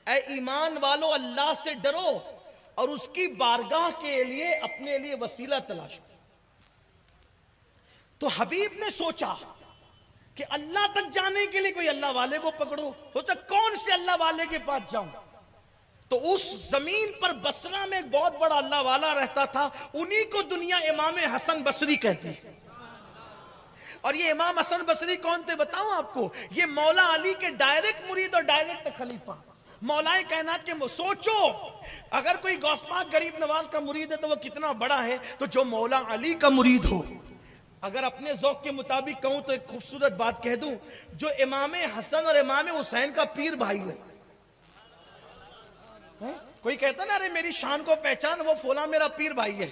اے ایمان والو اللہ سے ڈرو اور اس کی بارگاہ کے لیے اپنے لیے وسیلہ تلاشو۔ تو حبیب نے سوچا کہ اللہ تک جانے کے لیے کوئی اللہ والے کو پکڑو، سوچا کون سے اللہ والے کے پاس جاؤں۔ تو اس زمین پر بصرہ میں ایک بہت بڑا اللہ والا رہتا تھا، انہی کو دنیا امام حسن بصری کہتی ہے۔ اور یہ امام حسن بصری کون تھے بتاؤں آپ کو؟ یہ مولا علی کے ڈائریکٹ مرید اور ڈائریکٹ خلیفہ، مولا کائنات کے۔ سوچو اگر کوئی غوث پاک غریب نواز کا مرید ہے تو وہ کتنا بڑا ہے، تو جو مولا علی کا مرید ہو۔ اگر اپنے ذوق کے مطابق کہوں تو ایک خوبصورت بات کہہ دوں، جو امام حسن اور امام حسین کا پیر بھائی ہو۔ کوئی کہتا نا ارے میری شان کو پہچان، وہ فلاں میرا پیر بھائی ہے،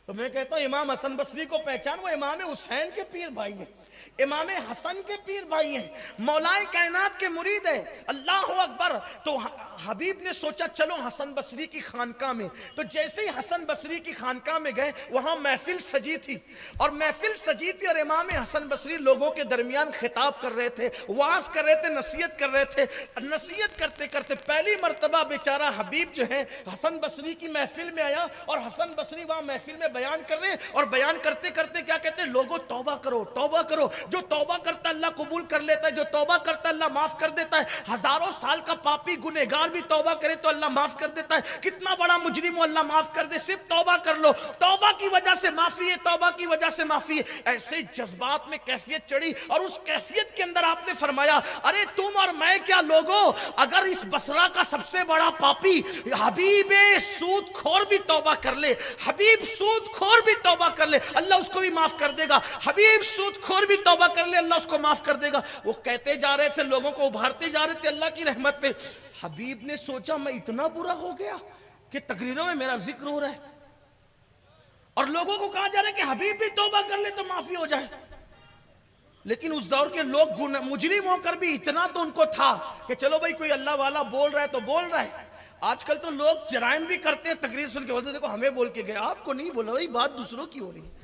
تو میں کہتا ہوں امام حسن بصری کو پہچان، وہ امام حسین کے پیر بھائی ہیں، امام حسن کے پیر بھائی ہیں، مولا کائنات کے مرید ہیں۔ اللہ اکبر۔ تو حبیب نے سوچا چلو حسن بصری کی خانقاہ میں۔ تو جیسے ہی حسن بصری کی خانقاہ میں گئے، وہاں محفل سجی تھی، اور محفل سجی تھی اور امام حسن بصری لوگوں کے درمیان خطاب کر رہے تھے، وعظ کر رہے تھے، نصیحت کر رہے تھے۔ نصیحت کرتے کرتے پہلی مرتبہ بیچارہ حبیب جو ہے حسن بصری کی محفل میں آیا، اور حسن بصری وہاں محفل میں بیان کر رہے ہیں، اور بیان کرتے کرتے کیا کہتے ہیں؟ لوگوں توبہ کرو، توبہ کرو، جو توبہ کرتا اللہ قبول کر لیتا ہے، جو توبہ کرتا اللہ معاف کر دیتا ہے، ہزاروں سال کا پاپی گنہگار بھی توبہ کرے تو اللہ معاف کر دیتا ہے، کتنا بڑا مجرم ہو اللہ معاف کر دے، صرف توبہ کر لو، توبہ کی وجہ سے معافی ہے، توبہ کی وجہ سے معافی ہے۔ ایسے جذبات میں کیفیت چڑھی، اور اس کیفیت کے اندر آپ نے فرمایا ارے تم اور میں کیا لوگوں، اگر اس بصرہ کا سب سے بڑا پاپی حبیب سود خور بھی توبہ کر لے، حبیب سود خور بھی توبہ کر لے، اللہ اس کو بھی معاف کر دے گا، حبیب سود خور بھی توبہ کر لے، اللہ اس کو معاف کر دے گا۔ وہ کہتے جا رہے تھے، لوگوں کو ابھارتے جا رہے تھے اللہ کی رحمت پہ۔ حبیب نے سوچا میں اتنا برا ہو گیا کہ تقریروں میں میرا ذکر ہو رہا ہے، اور لوگوں کو کہا جا رہا ہے کہ حبیب بھی توبہ کر لے تو معافی ہو جائے۔ لیکن اس دور کے لوگ مجرم ہو کر بھی اتنا تو ان کو تھا کہ چلو بھائی کوئی اللہ والا بول رہا ہے تو بول رہا ہے۔ آج کل تو لوگ جرائم بھی کرتے ہیں تقریر سن کے، دیکھو ہمیں بول کے گئے، آپ کو نہیں بولا، بھائی بات دوسروں کی ہو رہی ہے،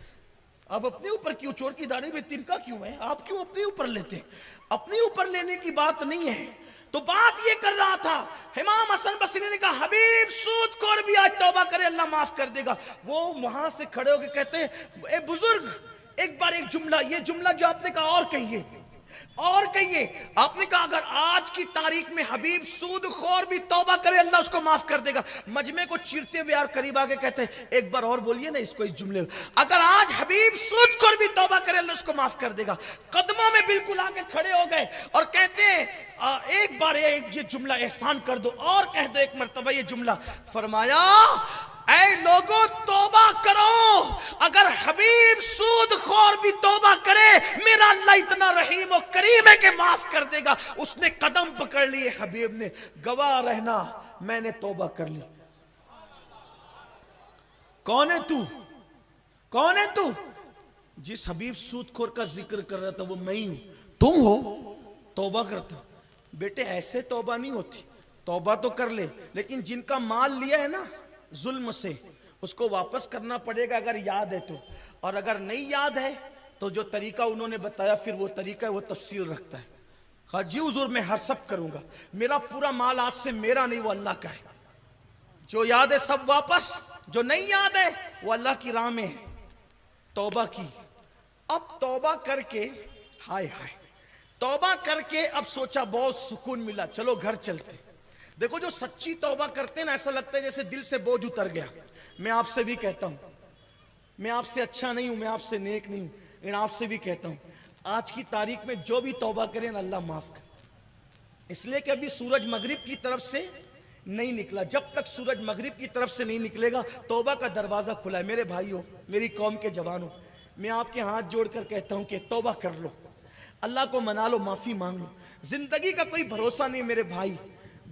آپ اپنے اوپر کیوں؟ چور کی داڑھی میں تنکا کیوں ہے؟ آپ کیوں اپنے اوپر لیتے ہیں؟ اپنے اوپر لینے کی بات نہیں ہے۔ تو بات یہ کر رہا تھا، امام حسن بصری نے کہا حبیب سود خور بھی آج توبہ کرے اللہ معاف کر دے گا۔ وہ وہاں سے کھڑے ہو کے کہتے ہیں اے بزرگ ایک بار ایک جملہ، یہ جملہ جو آپ نے کہا اور کہیے، اور کہیے۔ آپ نے کہا اگر آج کی تاریخ میں حبیب سود خور بھی توبہ کرے اللہ اس کو معاف کر دے گا۔ مجمع کو چیرتے ہوئے یار قریب آگے کہتے ہیں ایک بار اور بولیے نا اس کو، اس جملے، اگر آج حبیب سود خور بھی توبہ کرے اللہ اس کو معاف کر دے گا۔ قدموں میں بالکل آگے کھڑے ہو گئے اور کہتے ہیں ایک بار یہ جملہ احسان کر دو، اور کہہ دو ایک مرتبہ یہ جملہ۔ فرمایا اے لوگوں توبہ کرو، اگر حبیب سود خور بھی توبہ کرے میرا اللہ اتنا رحیم و کریم ہے کہ معاف کر دے گا۔ اس نے قدم پکڑ لیے، حبیب نے، گواہ رہنا میں نے توبہ کر لی۔ کون ہے تو؟ کون ہے تو؟ جس حبیب سود خور کا ذکر کر رہا تھا وہ میں ہی ہوں، تم ہو توبہ کرتا۔ بیٹے ایسے توبہ نہیں ہوتی، توبہ تو کر لے، لیکن جن کا مال لیا ہے نا ظلم سے، اس کو واپس کرنا پڑے گا اگر یاد ہے تو، اور اگر نہیں یاد ہے تو جو طریقہ انہوں نے بتایا پھر وہ طریقہ ہے، وہ تفصیل رکھتا ہے۔ ہاں جی حضور میں ہر سب کروں گا، میرا پورا مال آج سے میرا نہیں وہ اللہ کا ہے، جو یاد ہے سب واپس، جو نہیں یاد ہے وہ اللہ کی راہ میں ہے۔ توبہ کی، اب توبہ کر کے ہائے ہائے، توبہ کر کے اب سوچا بہت سکون ملا، چلو گھر چلتے۔ دیکھو جو سچی توبہ کرتے ہیں نا ایسا لگتا ہے جیسے دل سے بوجھ اتر گیا۔ میں آپ سے بھی کہتا ہوں، میں آپ سے اچھا نہیں ہوں، میں آپ سے نیک نہیں ہوں، لیکن آپ سے بھی کہتا ہوں آج کی تاریخ میں جو بھی توبہ کرے نا اللہ معاف کر، اس لیے کہ ابھی سورج مغرب کی طرف سے نہیں نکلا، جب تک سورج مغرب کی طرف سے نہیں نکلے گا توبہ کا دروازہ کھلا ہے۔ میرے بھائیوں، میری قوم کے جوانوں، میں آپ کے ہاتھ جوڑ کر کہتا ہوں کہ توبہ کر لو، اللہ کو منا لو، معافی مانگ لو۔ زندگی کا کوئی بھروسہ نہیں میرے بھائی،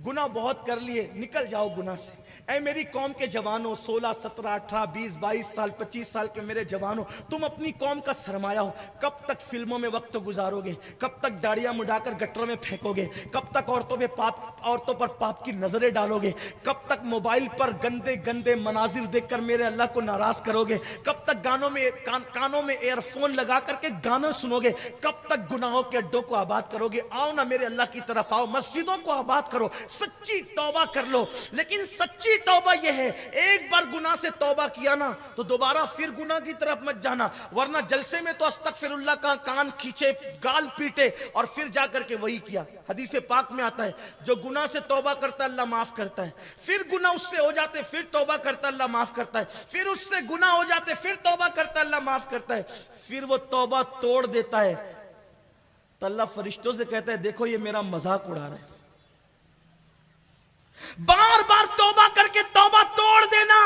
گناہ بہت کر لیے، نکل جاؤ گناہ سے، اے میری قوم کے جوانوں، 16 17 18 20 22 سال 25 سال کے میرے جوانوں، تم اپنی قوم کا سرمایہ ہو. کب تک فلموں میں وقت گزارو گے؟ کب تک داڑیاں مڈا کر گٹروں میں پھینکو گے؟ کب تک عورتوں پر پاپ کی نظریں ڈالو گے؟ کب تک موبائل پر گندے گندے مناظر دیکھ کر میرے اللہ کو ناراض کرو گے؟ کب تک کانوں میں ایئر فون لگا کر کے گانے سنو گے؟ کب تک گناہوں کے اڈوں کو آباد کرو گے؟ آؤ نا میرے اللہ کی طرف آؤ، مسجدوں کو آباد کرو، سچی توبہ کر لو. لیکن سچی توبہ یہ ہے، ایک بار گناہ سے توبہ کیا نا تو دوبارہ پھر گناہ کی طرف مت جانا، ورنہ جلسے میں تو استغفر اللہ کا کان کھینچے، گال پیٹے اور پھر جا کر کے وہی کیا. حدیث پاک میں آتا ہے جو گناہ سے توبہ کرتا ہے اللہ معاف کرتا ہے، پھر گناہ اس سے ہو جاتے پھر توبہ کرتا ہے اللہ معاف کرتا ہے، پھر اس سے گناہ ہو جاتے پھر توبہ کرتا ہے اللہ معاف کرتا ہے، پھر وہ توبہ توڑ دیتا ہے تو اللہ فرشتوں سے کہتا ہے دیکھو یہ میرا مذاق اڑا رہا ہے. بار بار توبہ کر کے توبہ توڑ دینا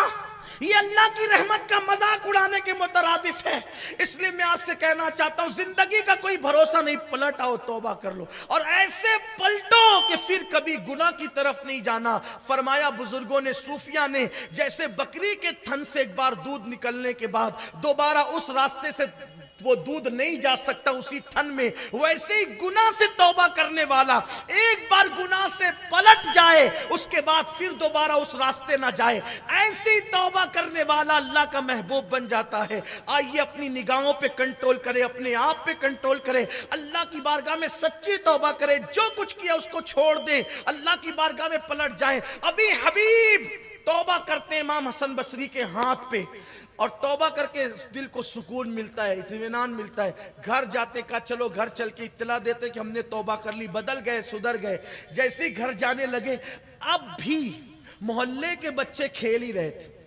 یہ اللہ کی رحمت کا مذاق اڑانے کے مترادف ہے. اس لیے میں آپ سے کہنا چاہتا ہوں زندگی کا کوئی بھروسہ نہیں، پلٹ آؤ توبہ کر لو اور ایسے پلٹو کہ پھر کبھی گناہ کی طرف نہیں جانا. فرمایا بزرگوں نے، صوفیاء نے، جیسے بکری کے تھن سے ایک بار دودھ نکلنے کے بعد دوبارہ اس راستے سے وہ دودھ نہیں جا سکتا اسی تھن میں، ویسے ہی گناہ سے توبہ کرنے والا ایک بار گناہ سے پلٹ جائے اس کے بعد پھر دوبارہ اس راستے نہ جائے، ایسی توبہ کرنے والا اللہ کا محبوب بن جاتا ہے. آئیے اپنی نگاہوں پہ کنٹرول کرے، اپنے آپ پہ کنٹرول کرے، اللہ کی بارگاہ میں سچی توبہ کرے، جو کچھ کیا اس کو چھوڑ دے، اللہ کی بارگاہ میں پلٹ جائے. ابھی حبیب توبہ کرتے ہیں امام حسن بصری کے ہاتھ پہ، اور توبہ کر کے دل کو سکون ملتا ہے، اطمینان ملتا ہے. گھر جاتے کہا چلو گھر چل کے اطلاع دیتے کہ ہم نے توبہ کر لی، بدل گئے، سدھر گئے. جیسے ہی گھر جانے لگے اب بھی محلے کے بچے کھیل ہی رہے تھے،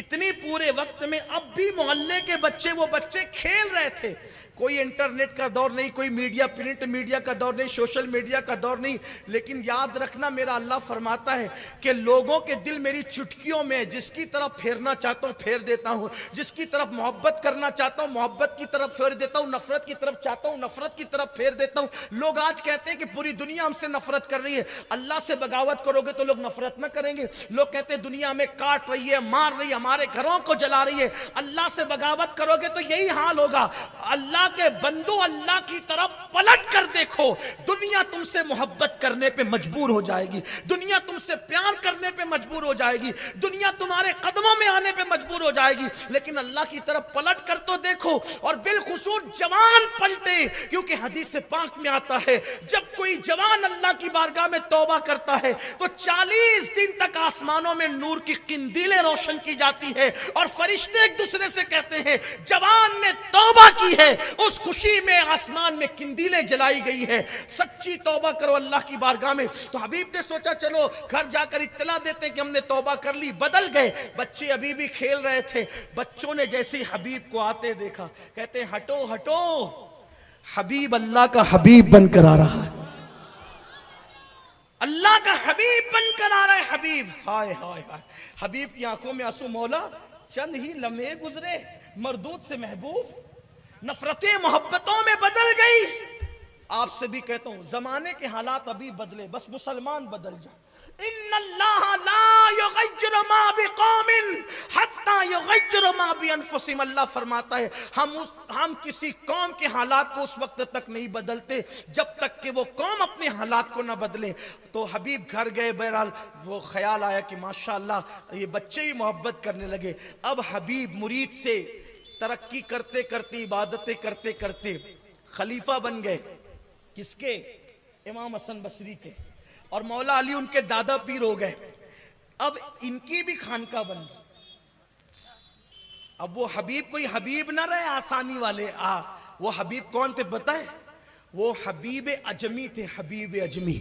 اتنی پورے وقت میں اب بھی محلے کے بچے وہ بچے کھیل رہے تھے. کوئی انٹرنیٹ کا دور نہیں، کوئی میڈیا، پرنٹ میڈیا کا دور نہیں، سوشل میڈیا کا دور نہیں. لیکن یاد رکھنا میرا اللہ فرماتا ہے کہ لوگوں کے دل میری چٹکیوں میں، جس کی طرف پھیرنا چاہتا ہوں پھیر دیتا ہوں، جس کی طرف محبت کرنا چاہتا ہوں محبت کی طرف پھیر دیتا ہوں، نفرت کی طرف چاہتا ہوں نفرت کی طرف پھیر دیتا ہوں. لوگ آج کہتے ہیں کہ پوری دنیا ہم سے نفرت کر رہی ہے، اللہ سے بغاوت کرو گے تو لوگ نفرت نہ کریں گے. لوگ کہتے ہیں دنیا ہمیں کاٹ رہی ہے، مار رہی ہے، ہمارے گھروں کو جلا رہی ہے، اللہ سے بغاوت کرو گے تو یہی حال ہوگا. اللہ کے بندو اللہ کی طرف پلٹ کر دیکھو، دنیا تم سے محبت کرنے پہ مجبور ہو جائے گی، دنیا تم سے پیار کرنے پہ مجبور ہو جائے گی، دنیا تمہارے قدموں میں آنے پہ مجبور ہو جائے گی. لیکن اللہ کی طرف پلٹ کر تو دیکھو، اور بالخصوص جوان پلٹے، کیونکہ حدیث پاک میں آتا ہے جب کوئی جوان اللہ کی بارگاہ میں توبہ کرتا ہے تو 40 دن تک آسمانوں میں نور کی قندیلیں روشن کی جاتی ہے، اور فرشتے ایک دوسرے سے کہتے ہیں جوان نے توبہ کی ہے، اس خوشی میں آسمان میں قندیلیں جلائی گئی ہے. سچی توبہ کرو اللہ کی بارگاہ میں. تو حبیب نے سوچا چلو گھر جا کر اطلاع دیتے کہ ہم نے توبہ کر لی. بدل گئے، بچے ابھی بھی کھیل رہے تھے. بچوں نے جیسے ہی حبیب کو آتے دیکھا کہتے ہیں ہٹو ہٹو، حبیب اللہ کا حبیب بن کر آ رہا ہے، اللہ کا حبیب بن کر آ رہا ہے. حبیب، ہائے ہائے ہائے، حبیب کی آنکھوں میں آنسو. مولا چند ہی لمحے گزرے، مردود سے محبوب، نفرتیں محبتوں میں بدل گئی. آپ سے بھی کہتا ہوں زمانے کے حالات ابھی بدلے، بس مسلمان بدل جائے. ان اللہ لا یغیر ما بقوم حتی یغیر ما بانفسهم. اللہ فرماتا ہے ہم کسی قوم کے حالات کو اس وقت تک نہیں بدلتے جب تک کہ وہ قوم اپنے حالات کو نہ بدلے. تو حبیب گھر گئے، بہرحال وہ خیال آیا کہ ماشاءاللہ یہ بچے ہی محبت کرنے لگے. اب حبیب مرید سے ترقی کرتے کرتے، عبادتیں کرتے کرتے خلیفہ بن گئے. کس کے؟ امام حسن بصری کے. اور مولا علی ان کے دادا پیر ہو گئے. اب ان کی بھی خانقاہ بن گئی. اب وہ حبیب کوئی حبیب نہ رہے آسانی والے. وہ حبیب کون تھے پتہ ہے؟ وہ حبیب اجمی تھے، حبیب اجمی.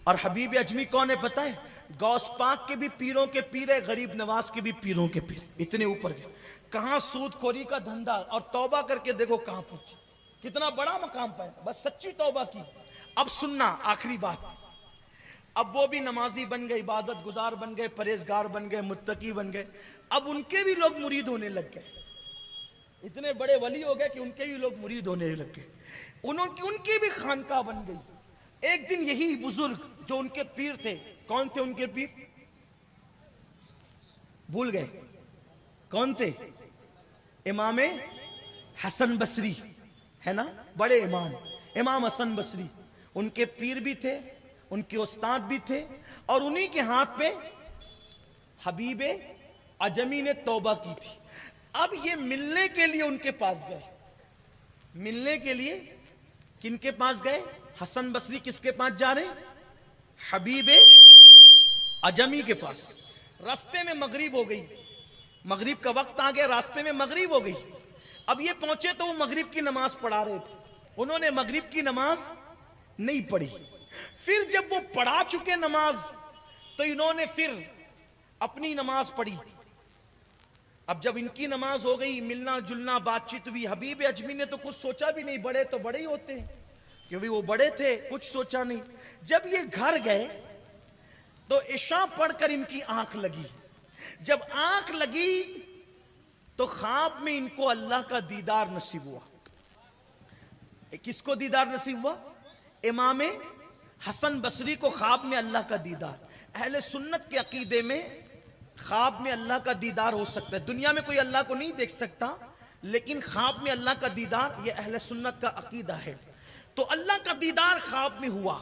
اور حبیب اجمی کون ہے پتہ ہے؟ غوث پاک کے بھی پیروں کے پیر ہے، غریب نواز کے بھی پیروں کے پیر. اتنے اوپر گئے. کہاں سود خوری کا دھندا، اور توبہ کر کے دیکھو کہاں پہنچے، کتنا بڑا مقام پایا، بس سچی توبہ کی. اب سننا آخری بات. اب وہ بھی نمازی بن گئے، عبادت گزار بن گئے، پرہیزگار بن گئے، متقی بن گئے. اب ان کے بھی لوگ مرید ہونے لگ گئے، اتنے بڑے ولی ہو گئے کہ ان کے بھی لوگ مرید ہونے لگ گئے. ان کی بھی خانقاہ بن گئی. ایک دن یہی بزرگ جو ان کے پیر تھے، کون تھے ان کے پیر؟ بھول گئے کون تھے؟ امام حسن بصری ہے نا، بڑے امام، امام حسن بصری، ان کے پیر بھی تھے، ان کے استاد بھی تھے، اور انہی کے ہاتھ پہ حبیب عجمی نے توبہ کی تھی۔ اب یہ ملنے کے لیے ان کے پاس گئے، ملنے کے لیے کن کے پاس گئے؟ حسن بصری کس کے پاس جا رہے ہیں؟ حبیب عجمی کے پاس۔ راستے میں مغرب ہو گئی، مغرب کا وقت آ گیا، راستے میں مغرب ہو گئی۔ اب یہ پہنچے تو وہ مغرب کی نماز پڑھا رہے تھے، انہوں نے مغرب کی نماز نہیں پڑھی۔ پھر جب وہ پڑھا چکے نماز تو انہوں نے پھر اپنی نماز پڑھی۔ اب جب ان کی نماز ہو گئی، ملنا جلنا بات چیت ہوئی، حبیب عجمی نے تو کچھ سوچا بھی نہیں، بڑے تو بڑے ہی ہوتے ہیں، کیونکہ وہ بڑے تھے، کچھ سوچا نہیں۔ جب یہ گھر گئے تو عشاء پڑھ کر ان کی آنکھ لگی۔ جب آنکھ لگی تو خواب میں ان کو اللہ کا دیدار نصیب ہوا۔ کس کو دیدار نصیب ہوا؟ امام حسن بصری کو خواب میں اللہ کا دیدار۔ اہل سنت کے عقیدے میں خواب میں اللہ کا دیدار ہو سکتا ہے، دنیا میں کوئی اللہ کو نہیں دیکھ سکتا، لیکن خواب میں اللہ کا دیدار یہ اہل سنت کا عقیدہ ہے۔ تو اللہ کا دیدار خواب میں ہوا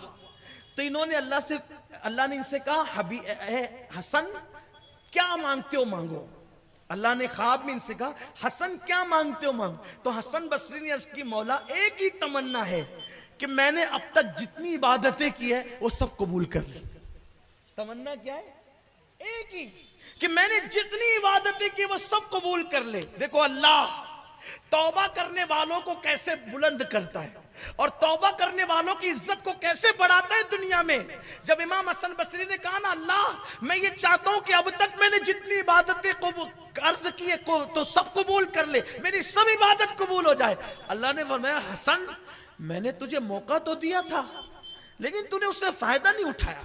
تو انہوں نے اللہ نے ان سے کہا، اے حسن کیا مانگتے ہو مانگو۔ اللہ نے خواب میں ان سے کہا حسن کیا مانگتے ہو مانگو۔ تو حسن بصری نے عرض کی مولا ایک ہی تمنا ہے کہ میں نے اب تک جتنی عبادتیں کی ہے وہ سب قبول کر لی۔ تمنا کیا ہے؟ ایک ہی، کہ میں نے جتنی عبادتیں کی وہ سب قبول کر لے۔ دیکھو اللہ توبہ کرنے والوں کو کیسے بلند کرتا ہے اور توبہ کرنے والوں کی عزت کو کیسے بڑھاتا ہے دنیا میں۔ جب امام حسن بصری نے کہا نا اللہ میں یہ چاہتا ہوں کہ اب تک میں نے جتنی عبادتیں عرض کی ہے تو سب قبول کر لے، میری سب عبادت قبول ہو جائے۔ اللہ نے فرمایا حسن میں نے تجھے موقع تو دیا تھا لیکن تو نے اس سے فائدہ نہیں اٹھایا۔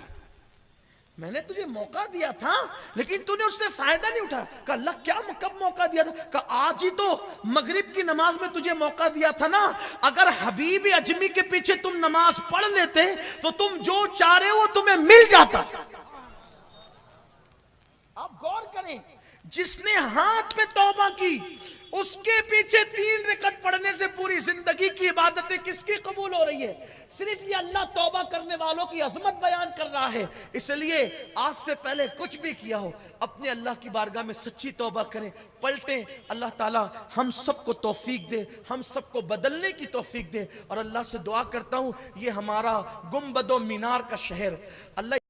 میں نے تجھے موقع دیا تھا لیکن تو نے اس سے فائدہ نہیں اٹھایا۔ کہا اللہ کیا کب موقع دیا تھا؟ کہا آج ہی تو مغرب کی نماز میں تجھے موقع دیا تھا نا۔ اگر حبیب عجمی کے پیچھے تم نماز پڑھ لیتے تو تم جو چاہ رہے ہو تمہیں مل جاتا۔ آپ غور کریں، جس نے ہاتھ پہ توبہ کی اس کے پیچھے 3 رکعت پڑھنے سے پوری زندگی کی عبادتیں کس کی قبول ہو رہی ہے؟ صرف یہ اللہ توبہ کرنے والوں کی عظمت بیان کر رہا ہے۔ اس لیے آج سے پہلے کچھ بھی کیا ہو اپنے اللہ کی بارگاہ میں سچی توبہ کریں، پلٹیں۔ اللہ تعالی ہم سب کو توفیق دے، ہم سب کو بدلنے کی توفیق دے، اور اللہ سے دعا کرتا ہوں یہ ہمارا گنبد و مینار کا شہر اللہ